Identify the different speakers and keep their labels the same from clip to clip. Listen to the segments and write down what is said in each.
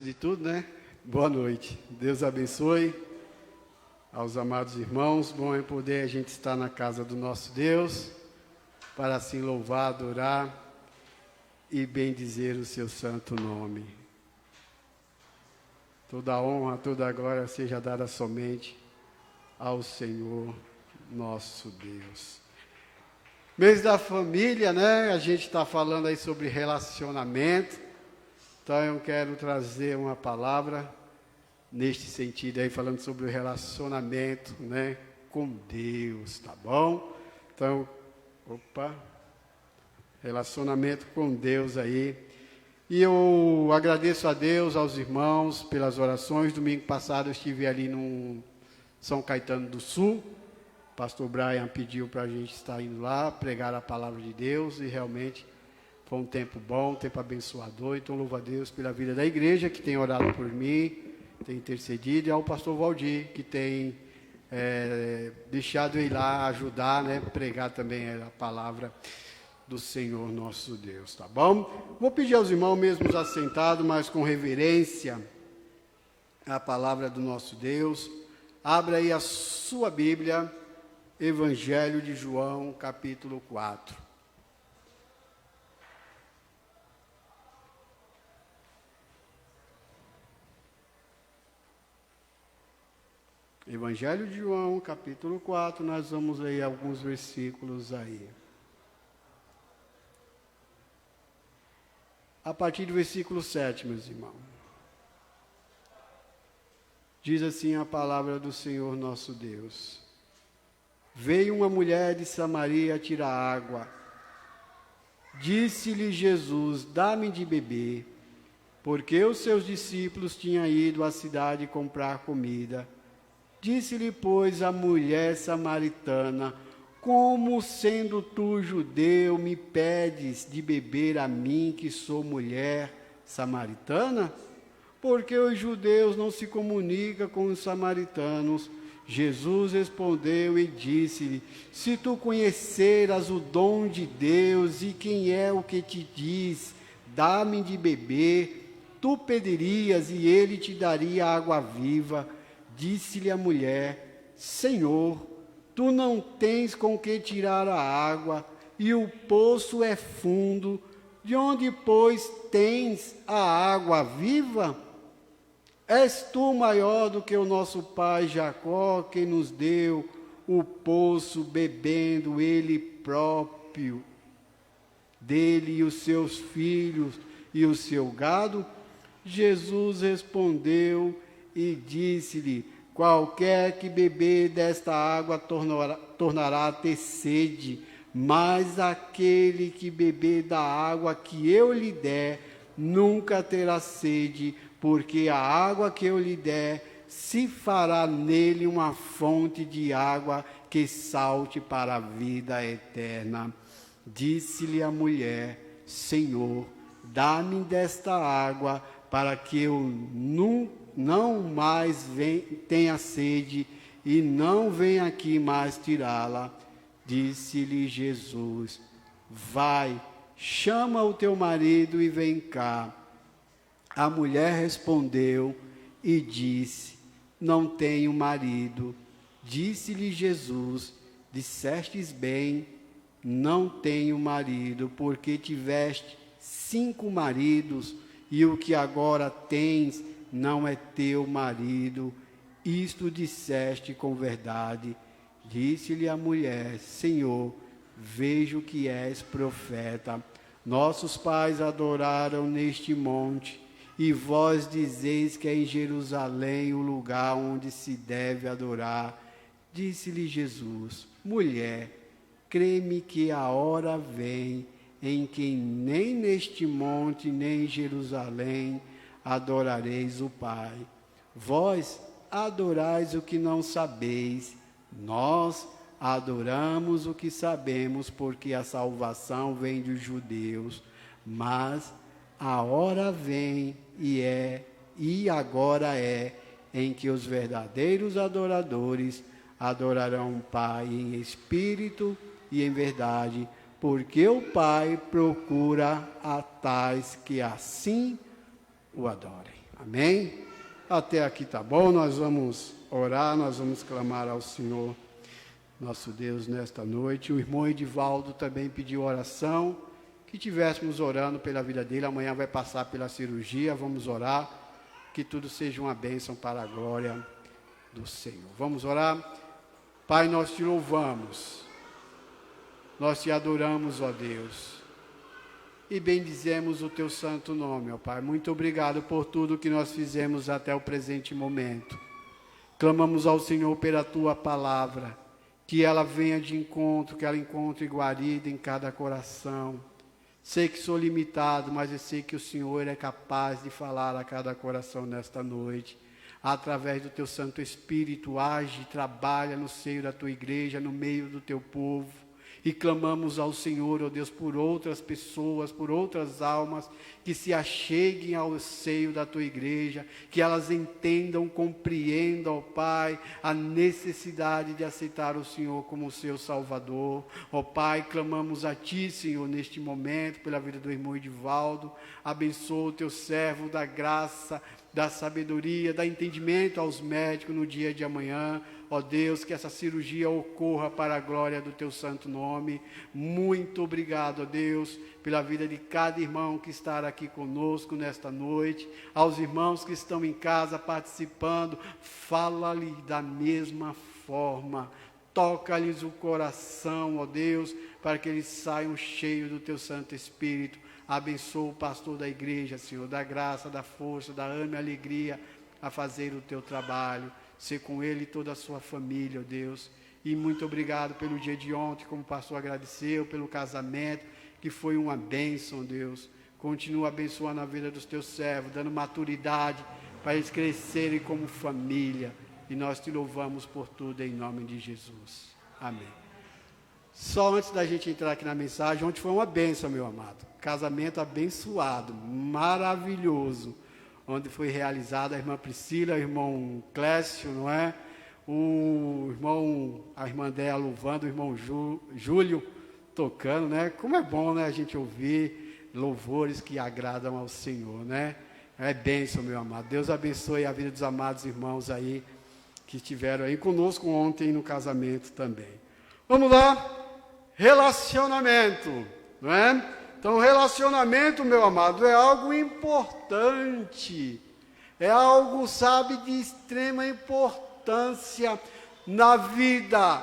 Speaker 1: De tudo, né? Boa noite. Deus abençoe aos amados irmãos. Bom é poder a gente estar na casa do nosso Deus para assim louvar, adorar e bendizer o seu santo nome. Toda a honra, toda a glória seja dada somente ao Senhor nosso Deus. Mês da família, né? A gente está falando aí sobre relacionamento. Então eu quero trazer uma palavra neste sentido aí, falando sobre o relacionamento, né, com Deus, tá bom? Então, relacionamento com Deus aí. E eu agradeço a Deus, aos irmãos, pelas orações. Domingo passado eu estive ali no São Caetano do Sul. O pastor Brian pediu para a gente estar indo lá, pregar a palavra de Deus, e realmente foi um tempo bom, um tempo abençoador. Então, louvo a Deus pela vida da igreja, que tem orado por mim, tem intercedido, e ao pastor Valdir, que tem deixado eu ir lá ajudar, né, pregar também a palavra do Senhor nosso Deus, tá bom? Vou pedir aos irmãos, mesmo assentados, mas com reverência, a palavra do nosso Deus. Abra aí a sua Bíblia, Evangelho de João, capítulo 4. Evangelho de João, capítulo 4, nós vamos ler alguns versículos aí. A partir do versículo 7, meus irmãos. Diz assim a palavra do Senhor nosso Deus. Veio uma mulher de Samaria tirar água. Disse-lhe Jesus, dá-me de beber, porque os seus discípulos tinham ido à cidade comprar comida. Disse-lhe, pois, a mulher samaritana, como sendo tu judeu, me pedes de beber a mim, que sou mulher samaritana? Porque os judeus não se comunicam com os samaritanos. Jesus respondeu e disse-lhe, se tu conheceras o dom de Deus e quem é o que te diz, dá-me de beber, tu pedirias e ele te daria água viva. Disse-lhe a mulher, Senhor, tu não tens com que tirar a água, e o poço é fundo, de onde, pois, tens a água viva? És tu maior do que o nosso pai Jacó, que nos deu o poço, bebendo ele próprio, dele e os seus filhos e o seu gado? Jesus respondeu e disse-lhe, qualquer que beber desta água tornará a ter sede, mas aquele que beber da água que eu lhe der, nunca terá sede, porque a água que eu lhe der, se fará nele uma fonte de água que salte para a vida eterna. Disse-lhe a mulher, Senhor, dá-me desta água, para que eu não mais tenha sede e não venha aqui mais tirá-la. Disse-lhe Jesus, vai, chama o teu marido e vem cá. A mulher respondeu e disse, não tenho marido. Disse-lhe Jesus, dissestes bem, não tenho marido, porque tiveste 5 maridos, e o que agora tens não é teu marido. Isto disseste com verdade. Disse-lhe a mulher, Senhor, vejo que és profeta. Nossos pais adoraram neste monte, e vós dizeis que é em Jerusalém o lugar onde se deve adorar. Disse-lhe Jesus, mulher, crê-me que a hora vem em que nem neste monte, nem em Jerusalém adorareis o Pai. Vós adorais o que não sabeis, nós adoramos o que sabemos, porque a salvação vem dos judeus. Mas a hora vem e agora é, em que os verdadeiros adoradores adorarão o Pai em espírito e em verdade, porque o Pai procura a tais que assim o adorem. Amém? Até aqui tá bom, nós vamos orar, nós vamos clamar ao Senhor, nosso Deus, nesta noite. O irmão Edivaldo também pediu oração, que tivéssemos orando pela vida dele. Amanhã vai passar pela cirurgia, vamos orar, que tudo seja uma bênção para a glória do Senhor. Vamos orar? Pai, nós te louvamos, nós te adoramos, ó Deus, e bendizemos o teu santo nome, ó Pai. Muito obrigado por tudo que nós fizemos até o presente momento. Clamamos ao Senhor pela tua palavra, que ela venha de encontro, que ela encontre guarida em cada coração. Sei que sou limitado, mas eu sei que o Senhor é capaz de falar a cada coração nesta noite. Através do teu Santo Espírito, age, trabalha no seio da tua igreja, no meio do teu povo. E clamamos ao Senhor, ó Deus, por outras pessoas, por outras almas, que se acheguem ao seio da tua igreja, que elas entendam, compreendam, ó Pai, a necessidade de aceitar o Senhor como seu Salvador. Ó Pai, clamamos a ti, Senhor, neste momento, pela vida do irmão Edivaldo. Abençoa o teu servo, da graça, da sabedoria, da entendimento aos médicos no dia de amanhã. Ó Deus, que essa cirurgia ocorra para a glória do teu santo nome. Muito obrigado, ó Deus, pela vida de cada irmão que está aqui conosco nesta noite. Aos irmãos que estão em casa participando, fala-lhe da mesma forma. Toca-lhes o coração, ó Deus, para que eles saiam cheios do teu Santo Espírito. Abençoa o pastor da igreja, Senhor, da graça, da força, da ânimo e alegria a fazer o teu trabalho. Ser com ele e toda a sua família, ó Deus. E muito obrigado pelo dia de ontem, como o pastor agradeceu, pelo casamento, que foi uma bênção, Deus. Continua abençoando a vida dos teus servos, dando maturidade para eles crescerem como família. E nós te louvamos por tudo em nome de Jesus. Amém. Só antes da gente entrar aqui na mensagem, ontem foi uma bênção, meu amado. Casamento abençoado, maravilhoso. Onde foi realizada a irmã Priscila, o irmão Clécio, não é? A irmã dela louvando, o irmão Júlio tocando, né? Como é bom, né, a gente ouvir louvores que agradam ao Senhor, né? É bênção, meu amado. Deus abençoe a vida dos amados irmãos aí, que estiveram aí conosco ontem no casamento também. Vamos lá, relacionamento, não é? Então, relacionamento, meu amado, é algo importante, é algo, sabe, de extrema importância na vida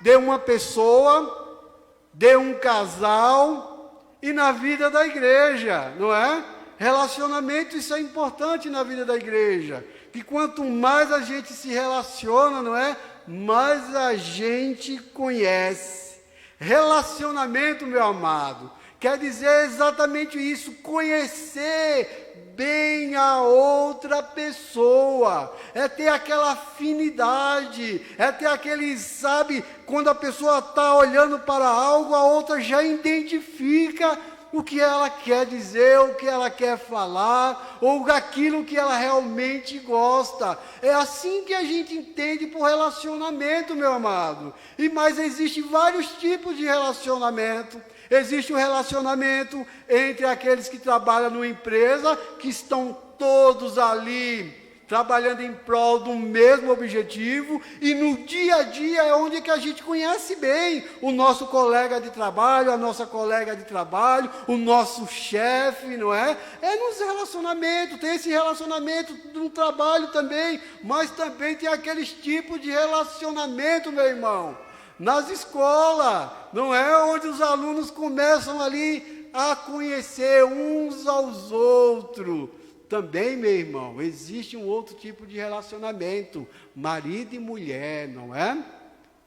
Speaker 1: de uma pessoa, de um casal e na vida da igreja, não é? Relacionamento, isso é importante na vida da igreja, que quanto mais a gente se relaciona, não é? Mais a gente conhece. Relacionamento, meu amado, quer dizer exatamente isso, conhecer bem a outra pessoa, é ter aquela afinidade, é ter aquele, sabe, quando a pessoa está olhando para algo, a outra já identifica o que ela quer dizer, o que ela quer falar, ou aquilo que ela realmente gosta. É assim que a gente entende por relacionamento, meu amado. Mas existem vários tipos de relacionamento. Existe o relacionamento entre aqueles que trabalham numa empresa, que estão todos ali trabalhando em prol do mesmo objetivo, e no dia a dia é onde que a gente conhece bem o nosso colega de trabalho, a nossa colega de trabalho, o nosso chefe, não é? É nos relacionamentos, tem esse relacionamento no trabalho também, mas também tem aqueles tipos de relacionamento, meu irmão, nas escolas, não é? Onde os alunos começam ali a conhecer uns aos outros. Também, meu irmão, existe um outro tipo de relacionamento, marido e mulher, não é?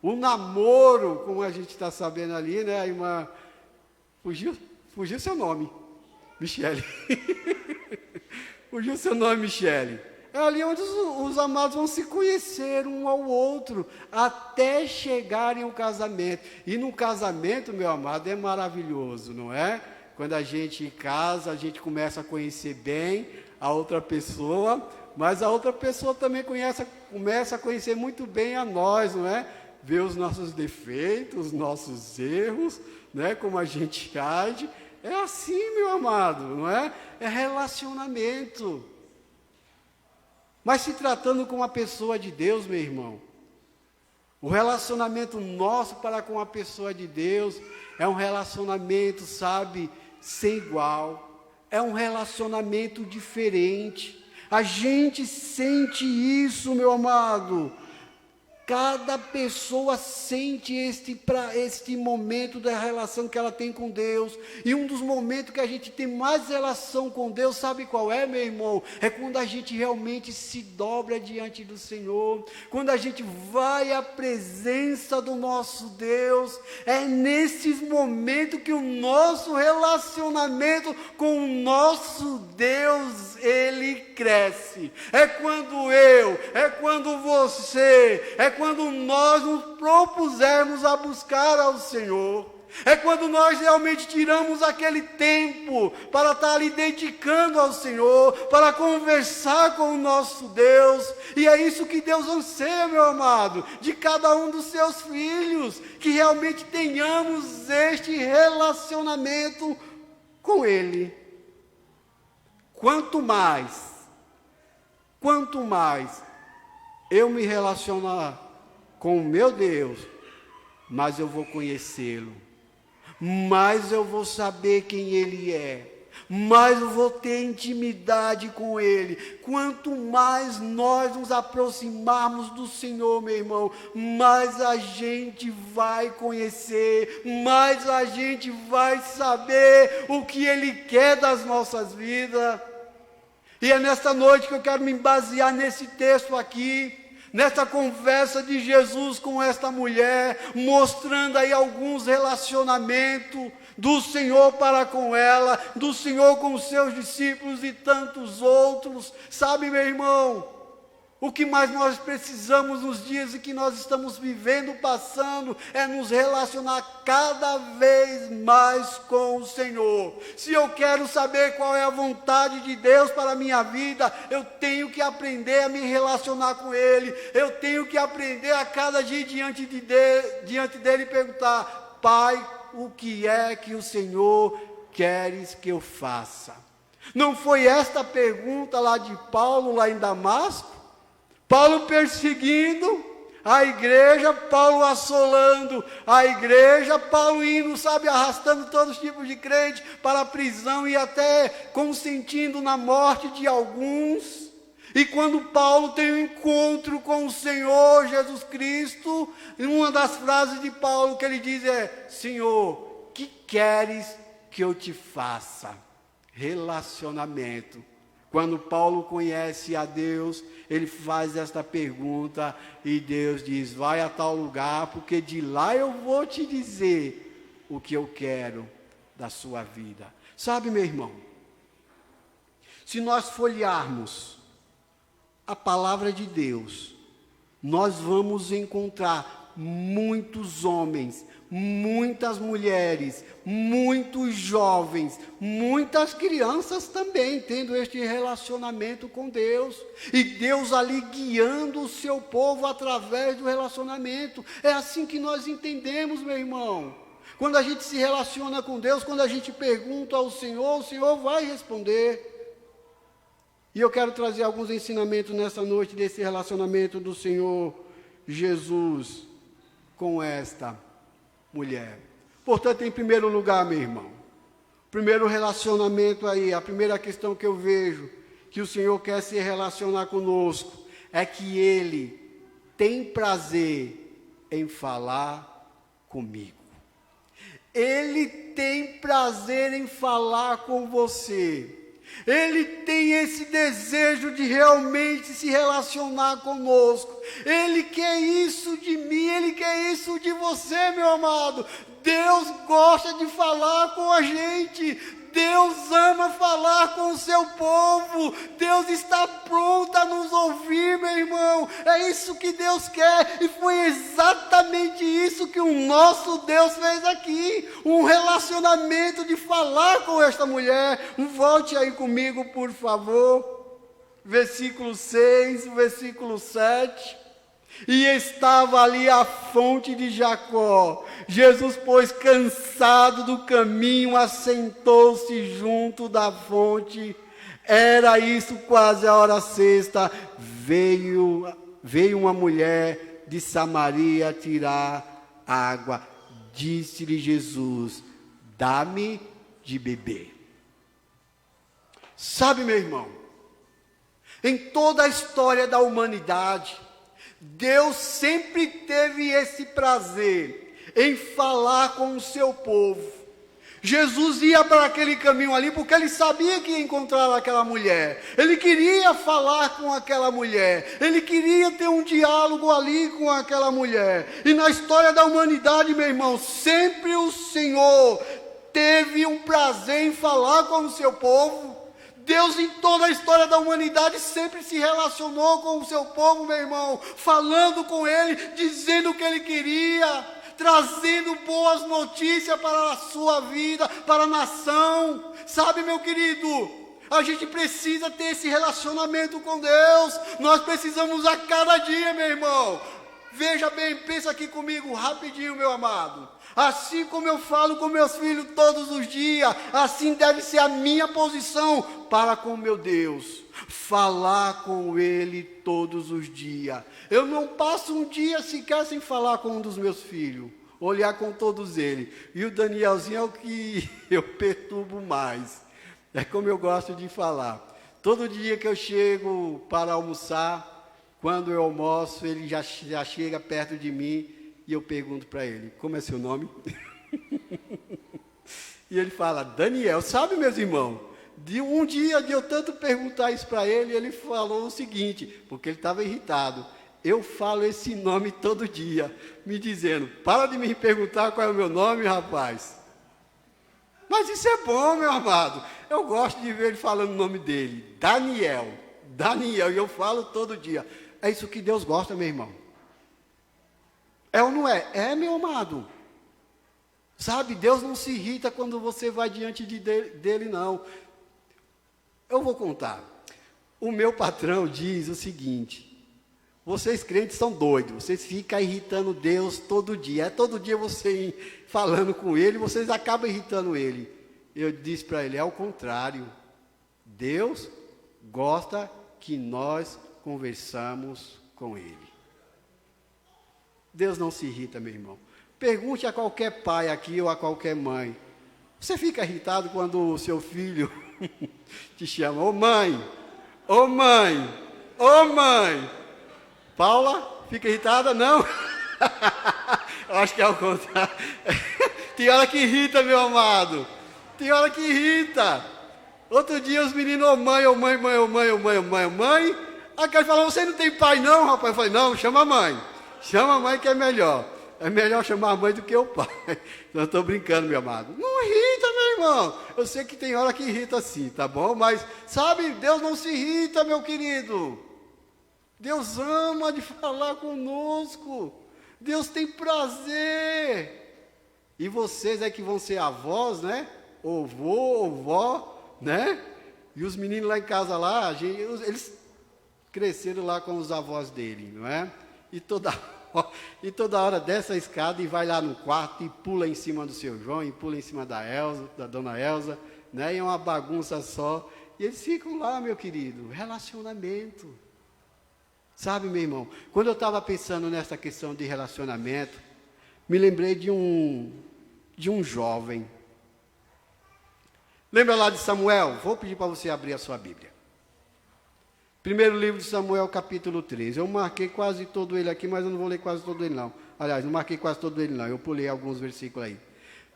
Speaker 1: O namoro, como a gente está sabendo ali, né, a irmã, fugiu seu nome, Michele. Fugiu seu nome, Michele. É ali onde os amados vão se conhecer um ao outro, até chegarem ao casamento. E no casamento, meu amado, é maravilhoso, não é? Quando a gente casa, a gente começa a conhecer bem a outra pessoa, mas a outra pessoa também começa a conhecer muito bem a nós, não é? Ver os nossos defeitos, os nossos erros, né? Como a gente age. É assim, meu amado, não é? É relacionamento. Mas se tratando com uma pessoa de Deus, meu irmão, o relacionamento nosso para com a pessoa de Deus é um relacionamento, sabe, sem igual. É um relacionamento diferente. A gente sente isso, meu amado. Cada pessoa sente este momento da relação que ela tem com Deus. E um dos momentos que a gente tem mais relação com Deus, sabe qual é, meu irmão? É quando a gente realmente se dobra diante do Senhor. Quando a gente vai à presença do nosso Deus. É nesses momentos que o nosso relacionamento com o nosso Deus, ele cresce. É quando você, quando nós nos propusermos a buscar ao Senhor, é quando nós realmente tiramos aquele tempo para estar ali dedicando ao Senhor, para conversar com o nosso Deus, e é isso que Deus anseia, meu amado, de cada um dos seus filhos, que realmente tenhamos este relacionamento com Ele. Quanto mais eu me relacionar com o meu Deus, mais eu vou conhecê-lo, mais eu vou saber quem Ele é, mais eu vou ter intimidade com Ele. Quanto mais nós nos aproximarmos do Senhor, meu irmão, mais a gente vai conhecer, mais a gente vai saber o que Ele quer das nossas vidas. E é nesta noite que eu quero me basear nesse texto aqui, nessa conversa de Jesus com esta mulher, mostrando aí alguns relacionamentos do Senhor para com ela, do Senhor com os seus discípulos e tantos outros. Sabe, meu irmão, o que mais nós precisamos nos dias em que nós estamos vivendo, passando, é nos relacionar cada vez mais com o Senhor. Se eu quero saber qual é a vontade de Deus para a minha vida, eu tenho que aprender a me relacionar com Ele. Eu tenho que aprender a cada dia diante dEle perguntar: Pai, o que é que o Senhor queres que eu faça? Não foi esta a pergunta lá de Paulo, lá em Damasco? Paulo perseguindo a igreja, Paulo assolando a igreja, Paulo indo, sabe, arrastando todos os tipos de crente para a prisão e até consentindo na morte de alguns. E quando Paulo tem um encontro com o Senhor Jesus Cristo, uma das frases de Paulo que ele diz é: Senhor, que queres que eu te faça? Relacionamento. Quando Paulo conhece a Deus, ele faz esta pergunta e Deus diz: vai a tal lugar, porque de lá eu vou te dizer o que eu quero da sua vida. Sabe, meu irmão, se nós folhearmos a palavra de Deus, nós vamos encontrar muitos homens, muitas mulheres, muitos jovens, muitas crianças também tendo este relacionamento com Deus, e Deus ali guiando o seu povo através do relacionamento. É assim que nós entendemos, meu irmão. Quando a gente se relaciona com Deus, quando a gente pergunta ao Senhor, o Senhor vai responder. E eu quero trazer alguns ensinamentos nessa noite desse relacionamento do Senhor Jesus com esta mulher. Portanto, em primeiro lugar, meu irmão, primeiro relacionamento aí, a primeira questão que eu vejo que o Senhor quer se relacionar conosco é que Ele tem prazer em falar comigo. Ele tem prazer em falar com você. Ele tem esse desejo de realmente se relacionar conosco. Ele quer isso de mim, Ele quer isso de você, meu amado. Deus gosta de falar com a gente. Deus ama falar com o seu povo. Deus está pronto a nos ouvir, meu irmão. É isso que Deus quer. E foi exatamente isso que o nosso Deus fez aqui. Um relacionamento de falar com esta mulher. Volte aí comigo, por favor. Versículo 6, versículo 7. E estava ali a fonte de Jacó. Jesus, pois, cansado do caminho, assentou-se junto da fonte. Era isso quase a hora sexta. veio uma mulher de Samaria tirar água. Disse-lhe Jesus: dá-me de beber. Sabe, meu irmão, em toda a história da humanidade, Deus sempre teve esse prazer em falar com o seu povo. Jesus ia para aquele caminho ali porque ele sabia que ia encontrar aquela mulher. Ele queria falar com aquela mulher. Ele queria ter um diálogo ali com aquela mulher. E na história da humanidade, meu irmão, sempre o Senhor teve um prazer em falar com o seu povo. Deus, em toda a história da humanidade, sempre se relacionou com o seu povo, meu irmão, falando com ele, dizendo o que ele queria, trazendo boas notícias para a sua vida, para a nação. Sabe, meu querido, a gente precisa ter esse relacionamento com Deus. Nós precisamos a cada dia, meu irmão. Veja bem, pensa aqui comigo rapidinho, meu amado. Assim como eu falo com meus filhos todos os dias, assim deve ser a minha posição para com meu Deus. Falar com Ele todos os dias. Eu não passo um dia sequer sem falar com um dos meus filhos. Olhar com todos eles. E o Danielzinho é o que eu perturbo mais. É como eu gosto de falar. Todo dia que eu chego para almoçar, quando eu almoço, ele já chega perto de mim e eu pergunto para ele: como é seu nome? E ele fala: Daniel. Sabe, meus irmãos, um dia de eu tanto perguntar isso para ele, ele falou o seguinte, porque ele estava irritado: eu falo esse nome todo dia, me dizendo: para de me perguntar qual é o meu nome, rapaz. Mas isso é bom, meu amado. Eu gosto de ver ele falando o nome dele: Daniel, Daniel, e eu falo todo dia. É isso que Deus gosta, meu irmão. É ou não é? É, meu amado. Sabe, Deus não se irrita quando você vai diante dele, não. Eu vou contar. O meu patrão diz o seguinte: vocês crentes são doidos, vocês ficam irritando Deus todo dia. É todo dia você falando com ele, vocês acabam irritando ele. Eu disse para ele: é o contrário. Deus gosta que nós conversamos com ele. Deus não se irrita, meu irmão. Pergunte a qualquer pai aqui ou a qualquer mãe: você fica irritado quando o seu filho te chama: ô mãe, ô mãe, ô mãe? Paula, fica irritada? Não? Eu acho que é o contrário. Tem hora que irrita, meu amado. Tem hora que irrita. Outro dia os meninos: ô mãe, ô mãe, mãe, ô mãe, ô mãe, ô mãe, ô mãe. Aí ele falou: você não tem pai não, rapaz? Eu falei: não, chama a mãe. Chama a mãe que é melhor. É melhor chamar a mãe do que o pai. Não estou brincando, meu amado. Não irrita, meu irmão. Eu sei que tem hora que irrita sim, tá bom? Mas, sabe, Deus não se irrita, meu querido. Deus ama de falar conosco. Deus tem prazer. E vocês é que vão ser avós, né? Ou vô, ou vó, né? E os meninos lá em casa, lá, eles cresceram lá com os avós dele, não é? E toda hora desce a escada e vai lá no quarto e pula em cima do seu João, e pula em cima da Elza, da dona Elza, né? E é uma bagunça só. E eles ficam lá, meu querido, relacionamento. Sabe, meu irmão, quando eu estava pensando nessa questão de relacionamento, me lembrei de um jovem. Lembra lá de Samuel? Vou pedir para você abrir a sua Bíblia. Primeiro livro de Samuel, capítulo 13. Eu marquei quase todo ele aqui, mas eu não vou ler quase todo ele não. Aliás, não marquei quase todo ele não, eu pulei alguns versículos aí.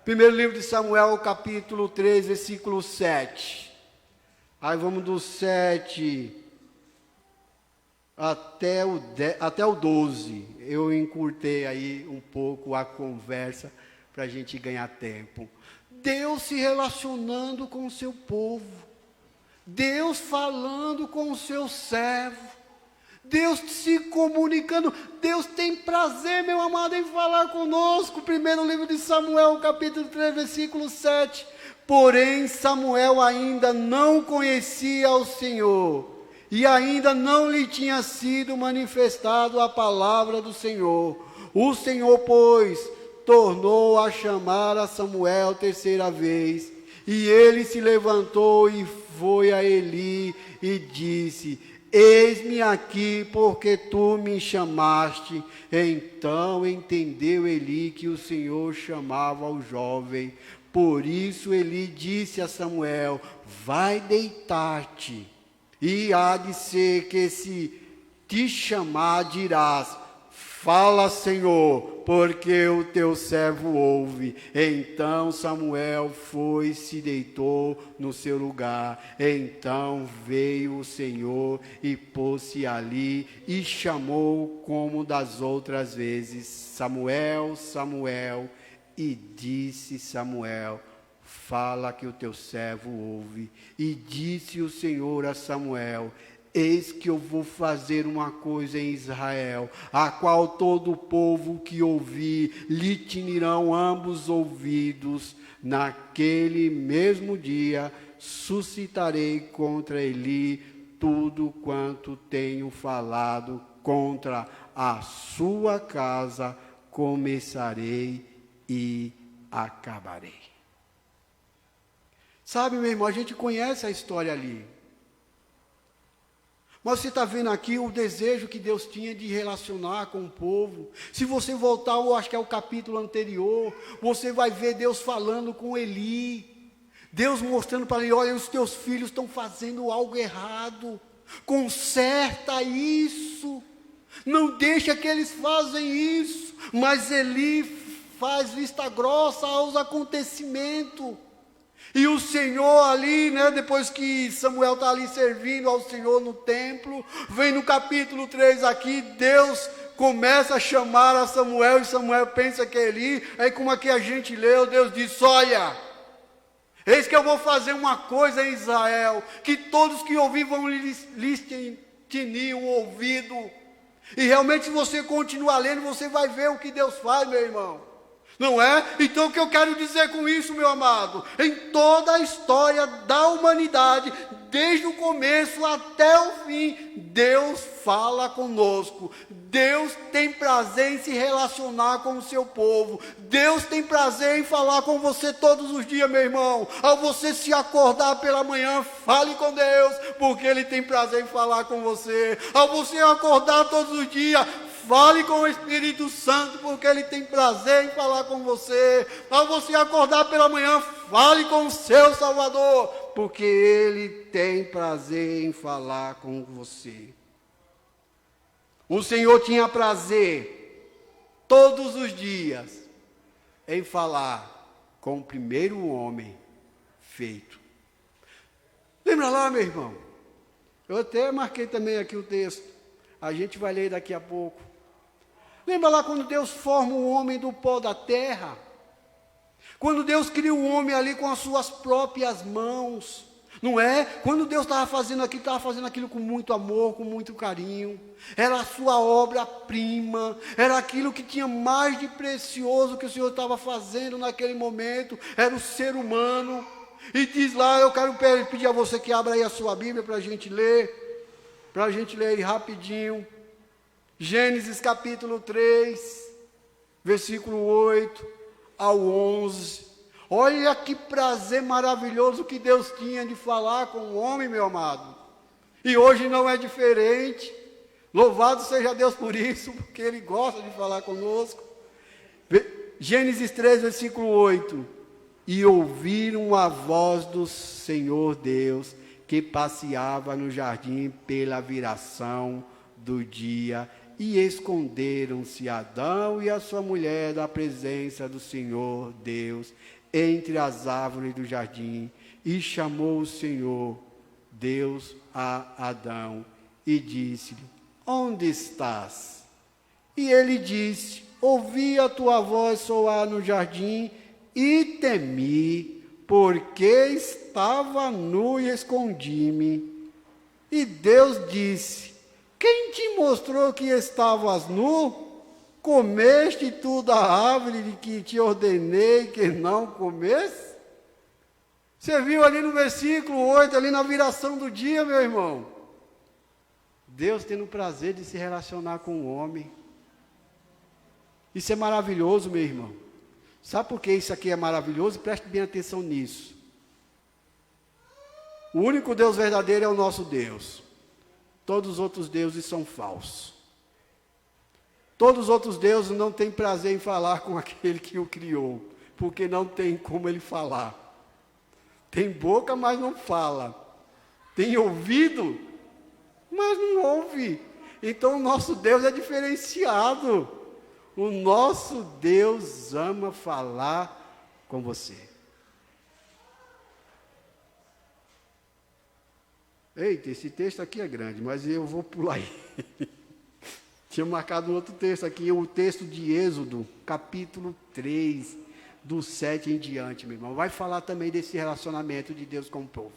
Speaker 1: Primeiro livro de Samuel, capítulo 13, versículo 7. Aí vamos do 7 até o 12. Eu encurtei aí um pouco a conversa para a gente ganhar tempo. Deus se relacionando com o seu povo. Deus falando com o seu servo, Deus se comunicando. Deus tem prazer, meu amado, em falar conosco. Primeiro livro de Samuel, capítulo 3, versículo 7. Porém, Samuel ainda não conhecia o Senhor, e ainda não lhe tinha sido manifestado a palavra do Senhor. O Senhor, pois, tornou a chamar a Samuel terceira vez, e ele se levantou e foi a Eli e disse: eis-me aqui, porque tu me chamaste. Então entendeu Eli que o Senhor chamava o jovem. Por isso Eli disse a Samuel: vai deitar-te, e há de ser que se te chamar dirás: fala, Senhor, porque o teu servo ouve. Então Samuel foi e se deitou no seu lugar. Então veio o Senhor e pôs-se ali e chamou como das outras vezes: Samuel, Samuel. E disse Samuel: fala, que o teu servo ouve. E disse o Senhor a Samuel: eis que eu vou fazer uma coisa em Israel, a qual todo o povo que ouvir lhe tinirão ambos ouvidos. Naquele mesmo dia suscitarei contra Eli tudo quanto tenho falado contra a sua casa, começarei e acabarei. Sabe, meu irmão, a gente conhece a história ali. Mas você está vendo aqui o desejo que Deus tinha de relacionar com o povo. Se você voltar, eu acho que é o capítulo anterior, você vai ver Deus falando com Eli. Deus mostrando para ele: olha, os teus filhos estão fazendo algo errado. Conserta isso. Não deixa que eles façam isso. Mas Eli faz vista grossa aos acontecimentos. E o Senhor ali, depois que Samuel está ali servindo ao Senhor no templo, vem no capítulo 3 aqui, Deus começa a chamar a Samuel, e Samuel pensa que é Eli. Aí como aqui a gente leu, Deus diz: olha, eis que eu vou fazer uma coisa em Israel, que todos que ouvir vão lhes tinir o ouvido. E realmente, se você continuar lendo, você vai ver o que Deus faz, meu irmão. Não é? Então o que eu quero dizer com isso, meu amado? Em toda a história da humanidade, desde o começo até o fim, Deus fala conosco. Deus tem prazer em se relacionar com o seu povo. Deus tem prazer em falar com você todos os dias, meu irmão. Ao você se acordar pela manhã, fale com Deus, porque Ele tem prazer em falar com você. Ao você acordar todos os dias, fale com o Espírito Santo, porque Ele tem prazer em falar com você. Ao você acordar pela manhã, fale com o seu Salvador, porque Ele tem prazer em falar com você. O Senhor tinha prazer, todos os dias, em falar com o primeiro homem feito. Lembra lá, meu irmão? Eu até marquei também aqui o texto. A gente vai ler daqui a pouco. Lembra lá quando Deus forma o homem do pó da terra? Quando Deus cria o homem ali com as suas próprias mãos, não é? Quando Deus estava fazendo aquilo com muito amor, com muito carinho. Era a sua obra-prima, era aquilo que tinha mais de precioso que o Senhor estava fazendo naquele momento, era o ser humano. E diz lá, eu quero pedir a você que abra aí a sua Bíblia para a gente ler aí rapidinho. Gênesis capítulo 3, versículo 8 ao 11. Olha que prazer maravilhoso que Deus tinha de falar com o homem, meu amado. E hoje não é diferente. Louvado seja Deus por isso, porque Ele gosta de falar conosco. Gênesis 3, versículo 8. E ouviram a voz do Senhor Deus, que passeava no jardim pela viração do dia, e esconderam-se Adão e a sua mulher da presença do Senhor Deus entre as árvores do jardim. E chamou o Senhor Deus a Adão e disse-lhe: onde estás? E ele disse: ouvi a tua voz soar no jardim e temi, porque estava nu e escondi-me. E Deus disse: quem te mostrou que estavas nu? Comeste tu da árvore de que te ordenei que não comesse? Você viu ali no versículo 8, ali na viração do dia, meu irmão? Deus tendo o prazer de se relacionar com o homem. Isso é maravilhoso, meu irmão. Sabe por que isso aqui é maravilhoso? Preste bem atenção nisso. O único Deus verdadeiro é o nosso Deus. Todos os outros deuses são falsos. Todos os outros deuses não têm prazer em falar com aquele que o criou, porque não tem como ele falar. Tem boca, mas não fala. Tem ouvido, mas não ouve. Então o nosso Deus é diferenciado. O nosso Deus ama falar com você. Eita, esse texto aqui é grande, mas eu vou pular ele. Tinha marcado um outro texto aqui, o texto de Êxodo, capítulo 3, do 7 em diante, meu irmão. Vai falar também desse relacionamento de Deus com o povo.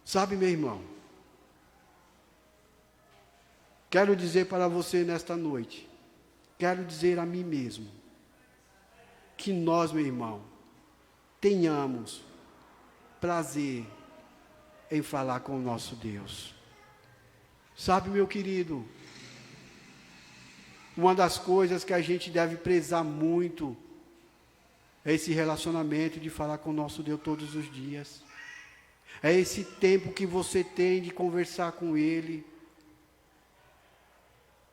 Speaker 1: Sabe, meu irmão, quero dizer para você nesta noite, quero dizer a mim mesmo, que nós, meu irmão, tenhamos prazer em falar com o nosso Deus. Sabe, meu querido, uma das coisas que a gente deve prezar muito é esse relacionamento de falar com o nosso Deus todos os dias. É esse tempo que você tem de conversar com Ele.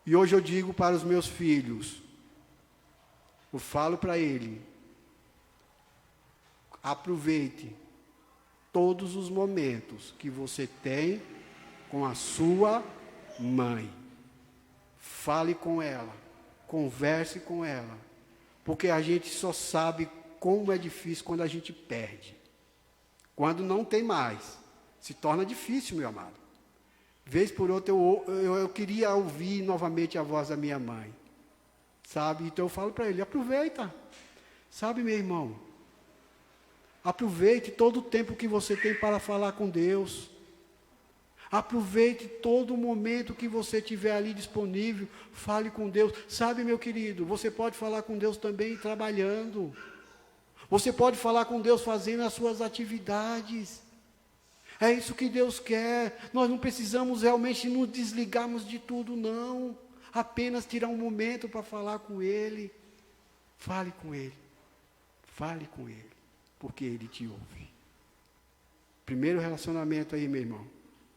Speaker 1: E hoje eu digo para os meus filhos, eu falo para ele, aproveite todos os momentos que você tem com a sua mãe. Fale com ela, converse com ela, porque a gente só sabe como é difícil quando a gente perde. Quando não tem mais, se torna difícil, meu amado. Vez por outra eu queria ouvir novamente a voz da minha mãe, sabe? Então eu falo para ele, aproveita, sabe, meu irmão? Aproveite todo o tempo que você tem para falar com Deus. Aproveite todo o momento que você tiver ali disponível, fale com Deus. Sabe, meu querido, você pode falar com Deus também trabalhando. Você pode falar com Deus fazendo as suas atividades. É isso que Deus quer. Nós não precisamos realmente nos desligarmos de tudo, não. Apenas tirar um momento para falar com Ele. Fale com Ele. Fale com Ele, porque Ele te ouve. Primeiro relacionamento aí, meu irmão.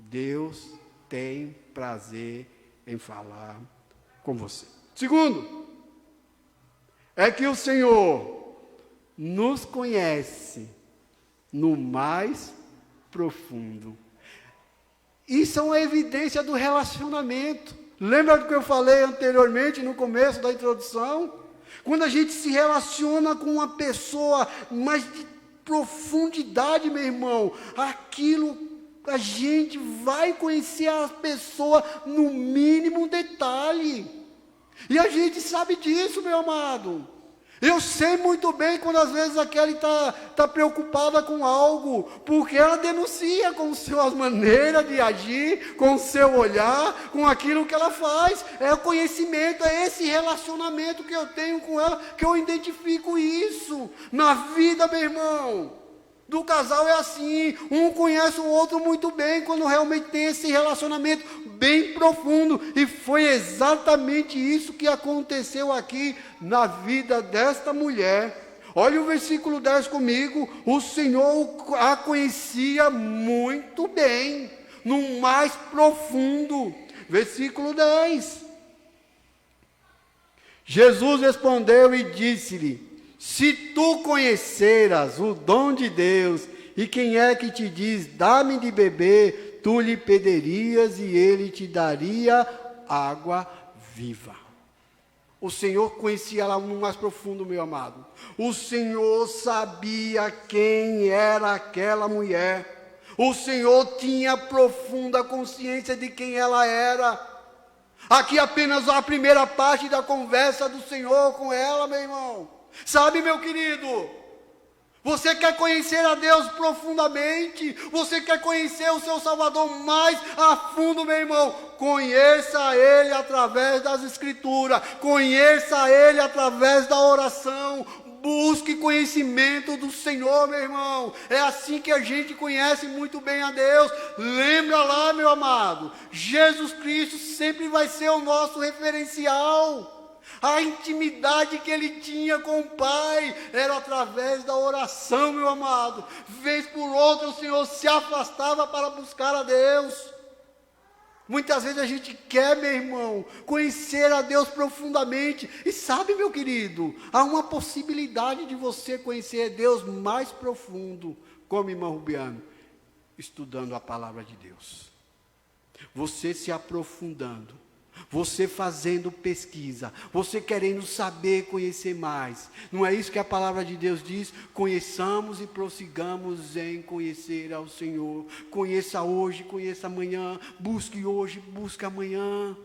Speaker 1: Deus tem prazer em falar com você. Segundo, é que o Senhor nos conhece no mais profundo. Isso é uma evidência do relacionamento. Lembra do que eu falei anteriormente, no começo da introdução? Quando a gente se relaciona com uma pessoa mais de profundidade, meu irmão, aquilo a gente vai conhecer a pessoa no mínimo detalhe. E a gente sabe disso, meu amado. Eu sei muito bem quando às vezes a Kelly está preocupada com algo, porque ela denuncia com suas maneiras de agir, com o seu olhar, com aquilo que ela faz. É o conhecimento, é esse relacionamento que eu tenho com ela, que eu identifico isso. Na vida, meu irmão, do casal é assim, um conhece o outro muito bem, quando realmente tem esse relacionamento bem profundo, e foi exatamente isso que aconteceu aqui na vida desta mulher. Olha o versículo 10 comigo, o Senhor a conhecia muito bem, no mais profundo. Versículo 10. Jesus respondeu e disse-lhe: se tu conheceras o dom de Deus, e quem é que te diz, dá-me de beber, tu lhe pedirias e ele te daria água viva. O Senhor conhecia lá no mais profundo, meu amado. O Senhor sabia quem era aquela mulher. O Senhor tinha profunda consciência de quem ela era. Aqui apenas a primeira parte da conversa do Senhor com ela, meu irmão. Sabe, meu querido, você quer conhecer a Deus profundamente, você quer conhecer o seu Salvador mais a fundo, meu irmão, conheça Ele através das Escrituras, conheça Ele através da oração, busque conhecimento do Senhor, meu irmão. É assim que a gente conhece muito bem a Deus. Lembra lá, meu amado, Jesus Cristo sempre vai ser o nosso referencial. A intimidade que ele tinha com o Pai era através da oração, meu amado. Vez por outra o Senhor se afastava para buscar a Deus. Muitas vezes a gente quer, meu irmão, conhecer a Deus profundamente. E sabe, meu querido, há uma possibilidade de você conhecer Deus mais profundo, como irmão Rubiano, estudando a palavra de Deus. Você se aprofundando, você fazendo pesquisa, você querendo saber, conhecer mais. Não é isso que a palavra de Deus diz? Conheçamos e prossigamos em conhecer ao Senhor. Conheça hoje, conheça amanhã, busque hoje, busque amanhã.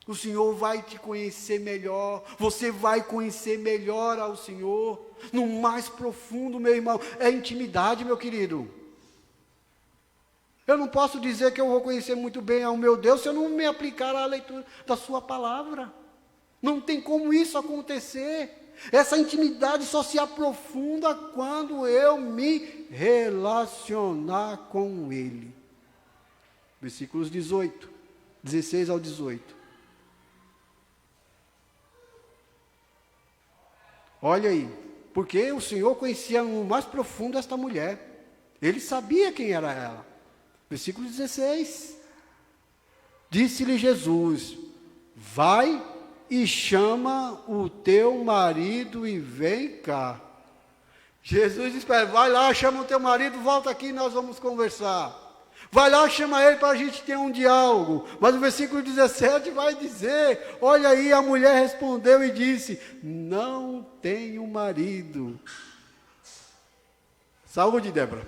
Speaker 1: O Senhor vai te conhecer melhor, você vai conhecer melhor ao Senhor, no mais profundo, meu irmão. É intimidade, meu querido. Eu não posso dizer que eu vou conhecer muito bem ao meu Deus se eu não me aplicar à leitura da sua palavra. Não tem como isso acontecer. Essa intimidade só se aprofunda quando eu me relacionar com Ele. Versículos 16 ao 18. Olha aí, porque o Senhor conhecia no mais profundo esta mulher. Ele sabia quem era ela. Versículo 16, disse-lhe Jesus, vai e chama o teu marido e vem cá. Jesus disse para ele, vai lá, chama o teu marido, volta aqui e nós vamos conversar. Vai lá, chama ele para a gente ter um diálogo. Mas o versículo 17 vai dizer, olha aí, a mulher respondeu e disse, não tenho marido. Saúde, Débora.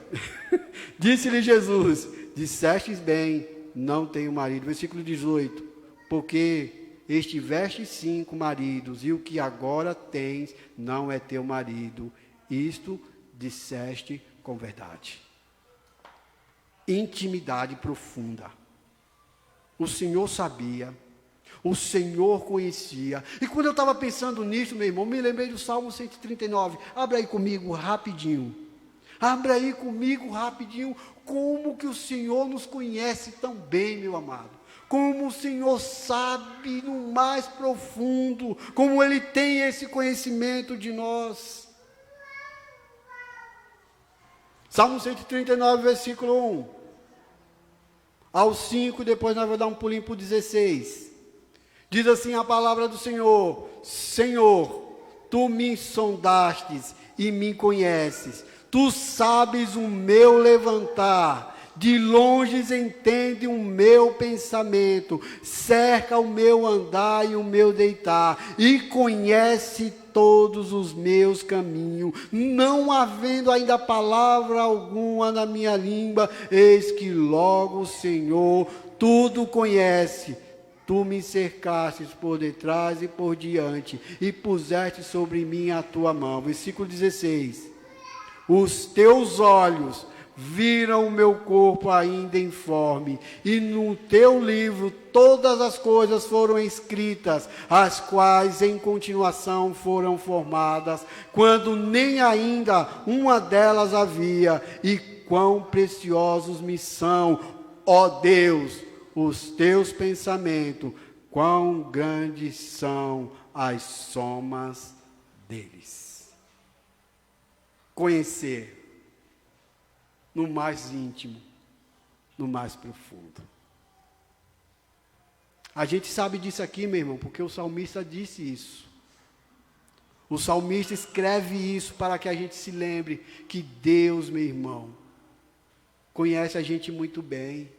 Speaker 1: Disse-lhe Jesus, dissestes bem, não tenho marido. Versículo 18, porque estiveste 5 maridos, e o que agora tens não é teu marido. Isto disseste com verdade. Intimidade profunda. O Senhor sabia, o Senhor conhecia. E quando eu estava pensando nisso, meu irmão, me lembrei do Salmo 139. Abra aí comigo rapidinho. Abra aí comigo rapidinho, como que o Senhor nos conhece tão bem, meu amado. Como o Senhor sabe no mais profundo, como Ele tem esse conhecimento de nós. Salmo 139, versículo 1. Ao 5, depois nós vamos dar um pulinho para o 16. Diz assim a palavra do Senhor, Senhor, Tu me sondastes e me conheces. Tu sabes o meu levantar, de longe entende o meu pensamento, cerca o meu andar e o meu deitar, e conhece todos os meus caminhos, não havendo ainda palavra alguma na minha língua, eis que logo o Senhor tudo conhece. Tu me cercastes por detrás e por diante, e puseste sobre mim a tua mão. Versículo 16. Os teus olhos viram o meu corpo ainda informe, e no teu livro todas as coisas foram escritas, as quais em continuação foram formadas, quando nem ainda uma delas havia, e quão preciosos me são, ó Deus, os teus pensamentos, quão grandes são as somas deles. Conhecer no mais íntimo, no mais profundo. A gente sabe disso aqui, meu irmão, porque o salmista disse isso. O salmista escreve isso para que a gente se lembre que Deus, meu irmão, conhece a gente muito bem.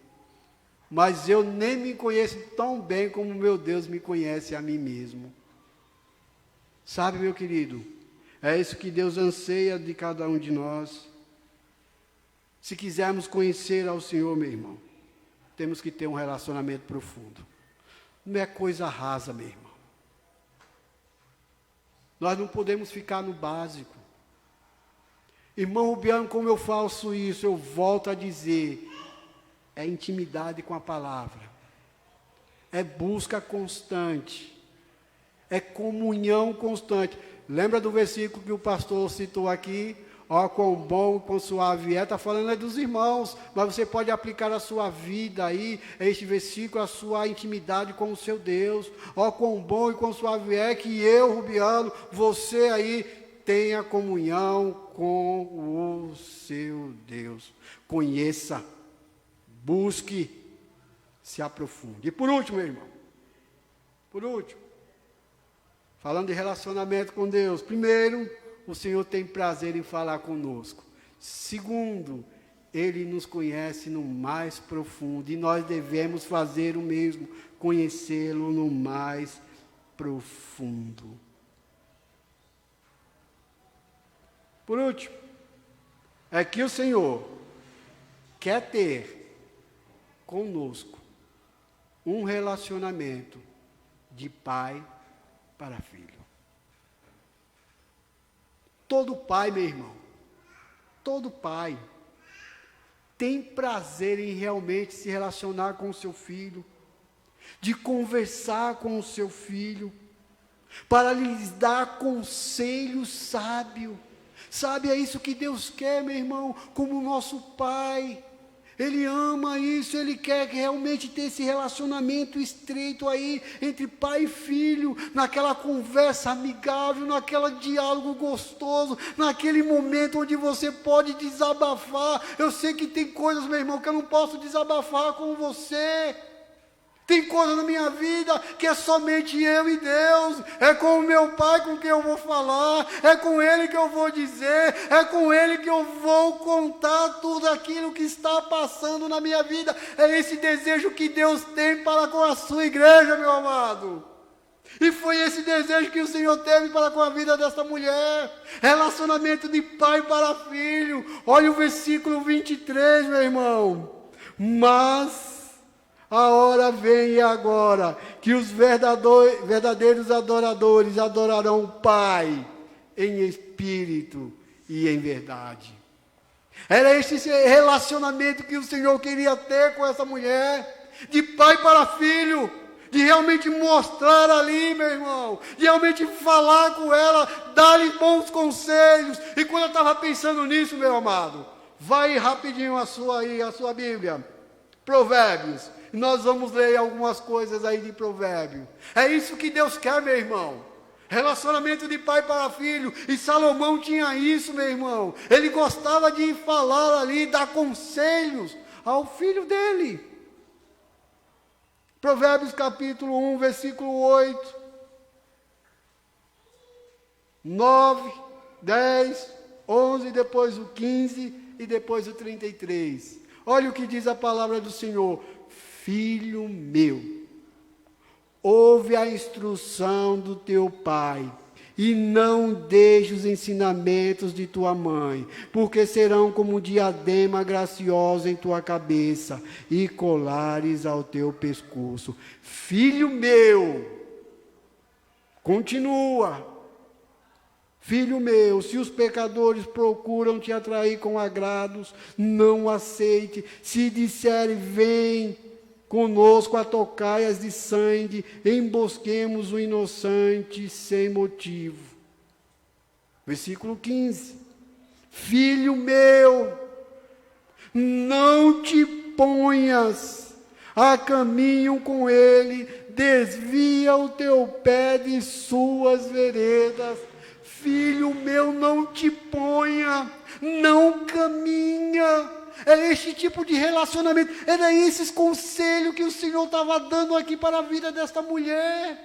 Speaker 1: Mas eu nem me conheço tão bem como meu Deus me conhece a mim mesmo. Sabe, meu querido, é isso que Deus anseia de cada um de nós. Se quisermos conhecer ao Senhor, meu irmão, temos que ter um relacionamento profundo. Não é coisa rasa, meu irmão. Nós não podemos ficar no básico. Irmão Rubiano, como eu faço isso? Eu volto a dizer, é intimidade com a palavra. É busca constante. É comunhão constante. Lembra do versículo que o pastor citou aqui? Ó, quão bom, quão suave é. Está falando é dos irmãos, mas você pode aplicar a sua vida aí, este versículo, a sua intimidade com o seu Deus. Ó, quão bom e quão suave é que eu, Rubiano, você aí, tenha comunhão com o seu Deus. Conheça, busque, se aprofunde. E por último, meu irmão, falando de relacionamento com Deus, primeiro, o Senhor tem prazer em falar conosco. Segundo, Ele nos conhece no mais profundo e nós devemos fazer o mesmo, conhecê-lo no mais profundo. Por último, é que o Senhor quer ter conosco um relacionamento de pai para filho. Todo pai, meu irmão, todo pai tem prazer em realmente se relacionar com o seu filho, de conversar com o seu filho, para lhes dar conselho sábio. Sabe, é isso que Deus quer, meu irmão, como nosso pai. Ele ama isso, Ele quer realmente ter esse relacionamento estreito aí, entre pai e filho, naquela conversa amigável, naquele diálogo gostoso, naquele momento onde você pode desabafar. Eu sei que tem coisas, meu irmão, que eu não posso desabafar com você. Tem coisa na minha vida que é somente eu e Deus. É com o meu pai com quem eu vou falar. É com ele que eu vou dizer. É com ele que eu vou contar tudo aquilo que está passando na minha vida. É esse desejo que Deus tem para com a sua igreja, meu amado. E foi esse desejo que o Senhor teve para com a vida dessa mulher. Relacionamento de pai para filho. Olha o versículo 23, meu irmão. Mas a hora vem e agora, que os verdadeiros adoradores adorarão o Pai em espírito e em verdade. Era esse relacionamento que o Senhor queria ter com essa mulher, de pai para filho, de realmente mostrar ali, meu irmão, de realmente falar com ela, dar-lhe bons conselhos. E quando eu estava pensando nisso, meu amado, vai rapidinho a sua Bíblia, Provérbios. Nós vamos ler algumas coisas aí de provérbio. É isso que Deus quer, meu irmão. Relacionamento de pai para filho. E Salomão tinha isso, meu irmão. Ele gostava de falar ali, dar conselhos ao filho dele. Provérbios capítulo 1, versículo 8. 9, 10, 11, depois o 15 e depois o 33. Olha o que diz a palavra do Senhor. Filho meu, ouve a instrução do teu pai, e não deixe os ensinamentos de tua mãe, porque serão como um diadema graciosa em tua cabeça, e colares ao teu pescoço. Filho meu, continua. Filho meu, se os pecadores procuram te atrair com agrados, não aceite. Se disserem, vem conosco a tocaias de sangue, embosquemos o inocente sem motivo. Versículo 15. Filho meu, não te ponhas a caminho com ele, desvia o teu pé de suas veredas. Filho meu, não te ponha, não caminha. É este tipo de relacionamento, era esses conselhos que o Senhor estava dando aqui para a vida desta mulher.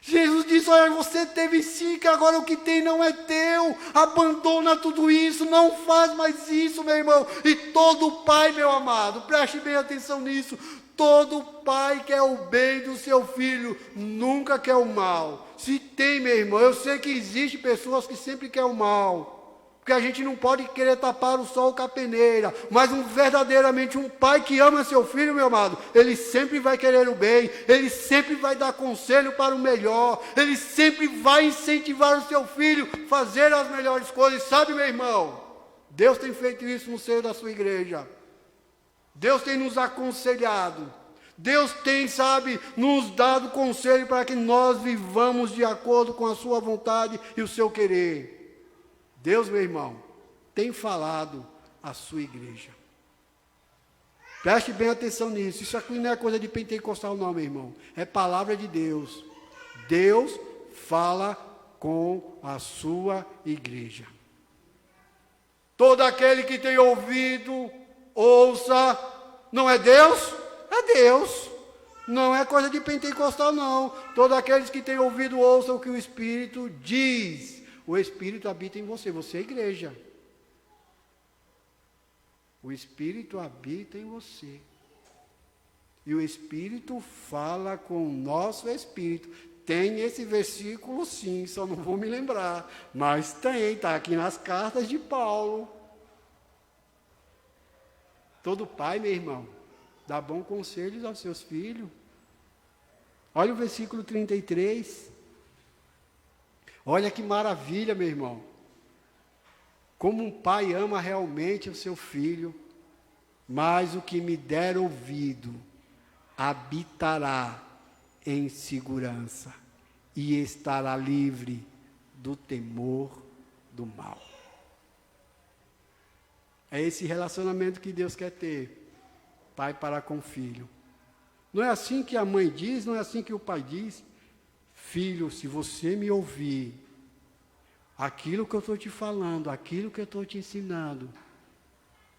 Speaker 1: Jesus disse, olha, você teve sim, que agora o que tem não é teu, abandona tudo isso, não faz mais isso, meu irmão. E todo pai, meu amado, preste bem atenção nisso, todo pai quer o bem do seu filho, nunca quer o mal. Se tem, meu irmão, eu sei que existe pessoas que sempre querem o mal, porque a gente não pode querer tapar o sol com a peneira, mas verdadeiramente um pai que ama seu filho, meu amado, ele sempre vai querer o bem, ele sempre vai dar conselho para o melhor, ele sempre vai incentivar o seu filho a fazer as melhores coisas. Sabe, meu irmão, Deus tem feito isso no seio da sua igreja, Deus tem nos aconselhado, Deus tem, sabe, nos dado conselho para que nós vivamos de acordo com a sua vontade e o seu querer. Deus, meu irmão, tem falado à sua igreja. Preste bem atenção nisso. Isso aqui não é coisa de pentecostal não, meu irmão. É palavra de Deus. Deus fala com a sua igreja. Todo aquele que tem ouvido, ouça. Não é Deus? É Deus. Não é coisa de pentecostal não. Todos aqueles que têm ouvido, ouçam o que o Espírito diz. O Espírito habita em você. Você é igreja. O Espírito habita em você. E o Espírito fala com o nosso Espírito. Tem esse versículo sim, só não vou me lembrar. Mas tem, está aqui nas cartas de Paulo. Todo pai, meu irmão, dá bons conselhos aos seus filhos. Olha o versículo 33. Olha que maravilha, meu irmão. Como um pai ama realmente o seu filho, mas o que me der ouvido habitará em segurança e estará livre do temor do mal. É esse relacionamento que Deus quer ter, pai para com filho. Não é assim que a mãe diz, não é assim que o pai diz. Filho, se você me ouvir, aquilo que eu estou te falando, aquilo que eu estou te ensinando,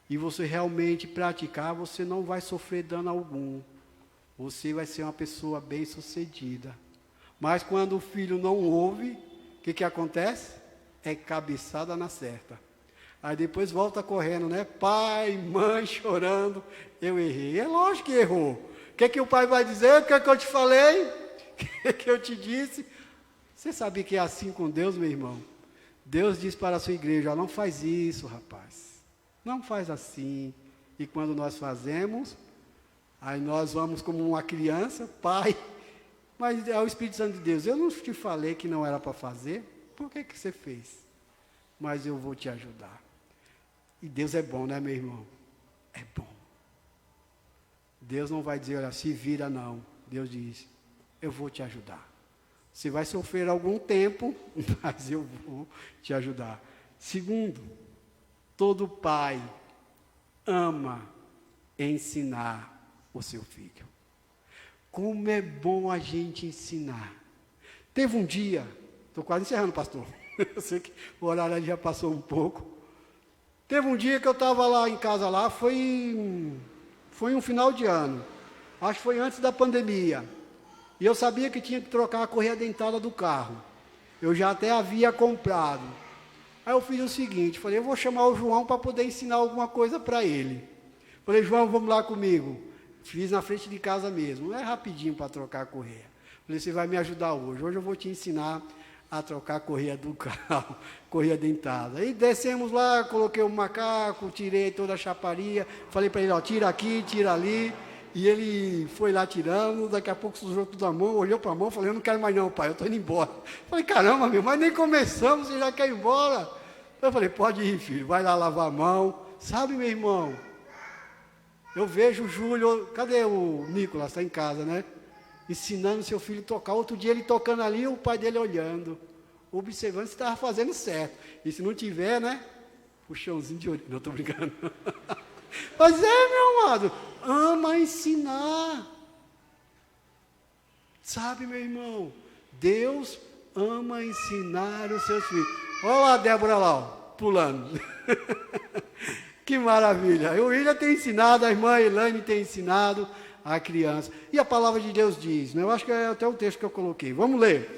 Speaker 1: e você realmente praticar, você não vai sofrer dano algum. Você vai ser uma pessoa bem-sucedida. Mas quando o filho não ouve, o que acontece? É cabeçada na certa. Aí depois volta correndo, né? Pai, mãe, chorando. Eu errei. É lógico que errou. O que o pai vai dizer? O que eu te falei? O que eu te disse? Você sabe que é assim com Deus, meu irmão? Deus diz para a sua igreja, não faz isso, rapaz. Não faz assim. E quando nós fazemos, aí nós vamos como uma criança, pai, mas é o Espírito Santo de Deus. Eu não te falei que não era para fazer, por que você fez? Mas eu vou te ajudar. E Deus é bom, né, meu irmão? É bom. Deus não vai dizer, olha, se vira não. Deus diz, eu vou te ajudar. Você vai sofrer algum tempo, mas eu vou te ajudar. Segundo, todo pai ama ensinar o seu filho. Como é bom a gente ensinar. Teve um dia, estou quase encerrando, pastor. Eu sei que o horário já passou um pouco. Teve um dia que eu estava lá em casa, lá, foi um final de ano. Acho que foi antes da pandemia. E eu sabia que tinha que trocar a correia dentada do carro. Eu já até havia comprado. Aí eu fiz o seguinte, falei, eu vou chamar o João para poder ensinar alguma coisa para ele. Falei, João, vamos lá comigo. Fiz na frente de casa mesmo. Não é rapidinho para trocar a correia. Falei, você vai me ajudar hoje. Hoje eu vou te ensinar a trocar a correia do carro, correia dentada. Aí descemos lá, coloquei o macaco, tirei toda a chaparia. Falei para ele, ó, tira aqui, tira ali. E ele foi lá tirando, daqui a pouco sujou tudo a mão, olhou para a mão, falei, eu não quero mais não, pai, eu estou indo embora. Falei, caramba, meu, mas nem começamos, você já quer ir embora? Eu falei, pode ir, filho, vai lá lavar a mão. Sabe, meu irmão, eu vejo o Júlio, cadê o Nicolas? Está em casa, né? Ensinando seu filho a tocar. Outro dia ele tocando ali, o pai dele olhando, observando se estava fazendo certo. E se não tiver, né? Puxãozinho de orelha. Não, estou brincando. Mas é, meu amado, ama ensinar. Sabe, meu irmão, Deus ama ensinar os seus filhos. Olha lá a Débora lá, ó, pulando. Que maravilha. O William tem ensinado, a irmã Elaine tem ensinado a criança. E a palavra de Deus diz, né? Eu acho que é até o texto que eu coloquei. Vamos ler.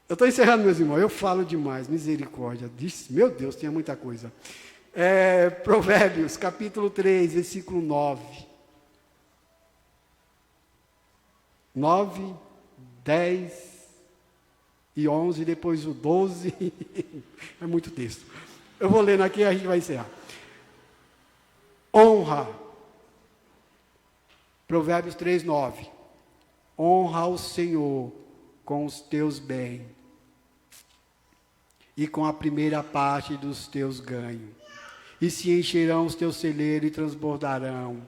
Speaker 1: Eu estou encerrando, meus irmãos. Eu falo demais, misericórdia. Meu Deus, tinha muita coisa. Provérbios, capítulo 3, versículo 9. 9, 10 e 11, depois o 12. É muito texto. Eu vou lendo aqui e a gente vai encerrar. Honra. Provérbios 3, 9. Honra ao Senhor com os teus bens e com a primeira parte dos teus ganhos. E se encherão os teus celeiros e transbordarão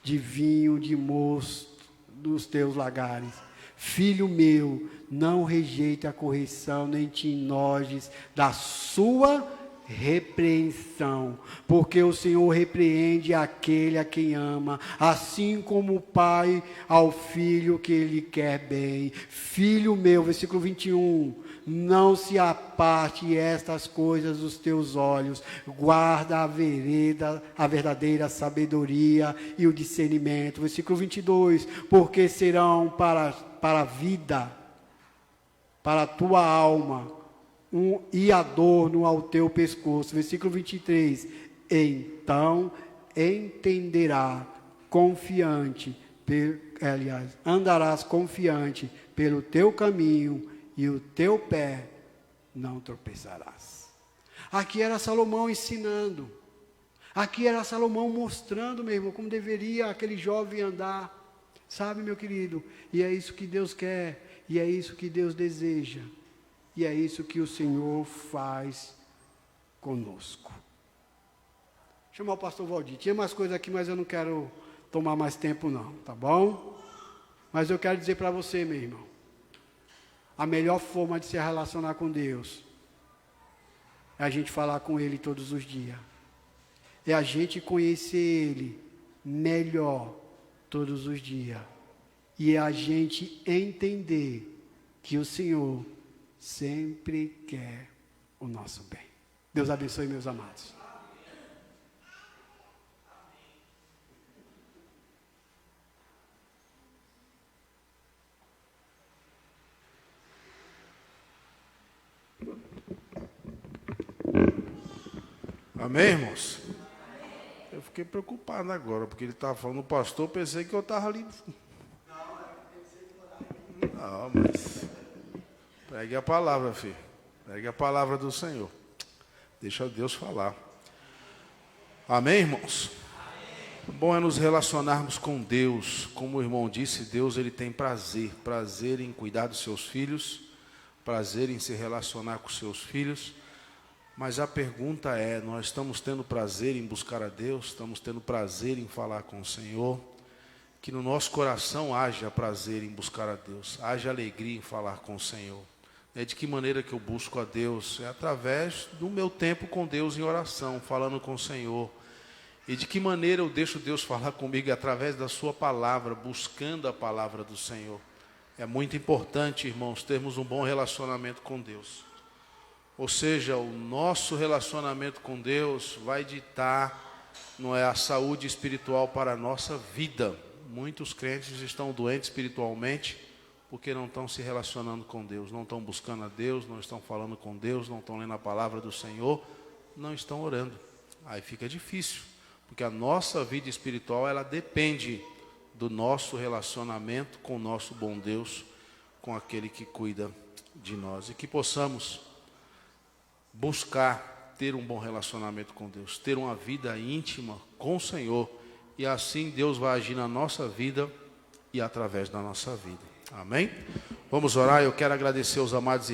Speaker 1: de vinho, de mosto dos teus lagares. Filho meu, não rejeite a correção, nem te enojes da sua repreensão, porque o Senhor repreende aquele a quem ama, assim como o pai ao filho que ele quer bem. Filho meu, versículo 21, não se aparte estas coisas dos teus olhos, guarda a verdadeira sabedoria e o discernimento. Versículo 22, porque serão para a vida, para a tua alma, e adorno ao teu pescoço. Versículo 23, então entenderá confiante, andarás confiante pelo teu caminho e o teu pé não tropeçarás. Aqui era Salomão ensinando, aqui era Salomão mostrando, meu irmão, como deveria aquele jovem andar, sabe, meu querido, e é isso que Deus quer, e é isso que Deus deseja. E é isso que o Senhor faz conosco. Chamar o pastor Valdir. Tinha mais coisas aqui, mas eu não quero tomar mais tempo não, tá bom? Mas eu quero dizer para você, meu irmão, a melhor forma de se relacionar com Deus é a gente falar com Ele todos os dias. É a gente conhecer Ele melhor todos os dias. E é a gente entender que o Senhor sempre quer o nosso bem. Deus abençoe, meus amados.
Speaker 2: Amém, irmãos? Eu fiquei preocupado agora, porque ele estava falando do pastor, pensei que eu estava ali. Não, mas... Pregue a palavra, filho. Pregue a palavra do Senhor. Deixa Deus falar. Amém, irmãos? Amém. Bom é nos relacionarmos com Deus. Como o irmão disse, Deus ele tem prazer. Prazer em cuidar dos seus filhos. Prazer em se relacionar com seus filhos. Mas a pergunta é, nós estamos tendo prazer em buscar a Deus? Estamos tendo prazer em falar com o Senhor? Que no nosso coração haja prazer em buscar a Deus. Haja alegria em falar com o Senhor. De que maneira que eu busco a Deus? É através do meu tempo com Deus em oração, falando com o Senhor. E de que maneira eu deixo Deus falar comigo? É através da sua palavra, buscando a palavra do Senhor. É muito importante, irmãos, termos um bom relacionamento com Deus. Ou seja, o nosso relacionamento com Deus vai ditar, não é, a saúde espiritual para a nossa vida. Muitos crentes estão doentes espiritualmente, porque não estão se relacionando com Deus, não estão buscando a Deus, não estão falando com Deus, não estão lendo a palavra do Senhor, não estão orando. Aí fica difícil, porque a nossa vida espiritual, ela depende do nosso relacionamento com o nosso bom Deus, com aquele que cuida de nós. E que possamos buscar ter um bom relacionamento com Deus, ter uma vida íntima com o Senhor, e assim Deus vai agir na nossa vida e através da nossa vida. Amém? Vamos orar. Eu quero agradecer aos amados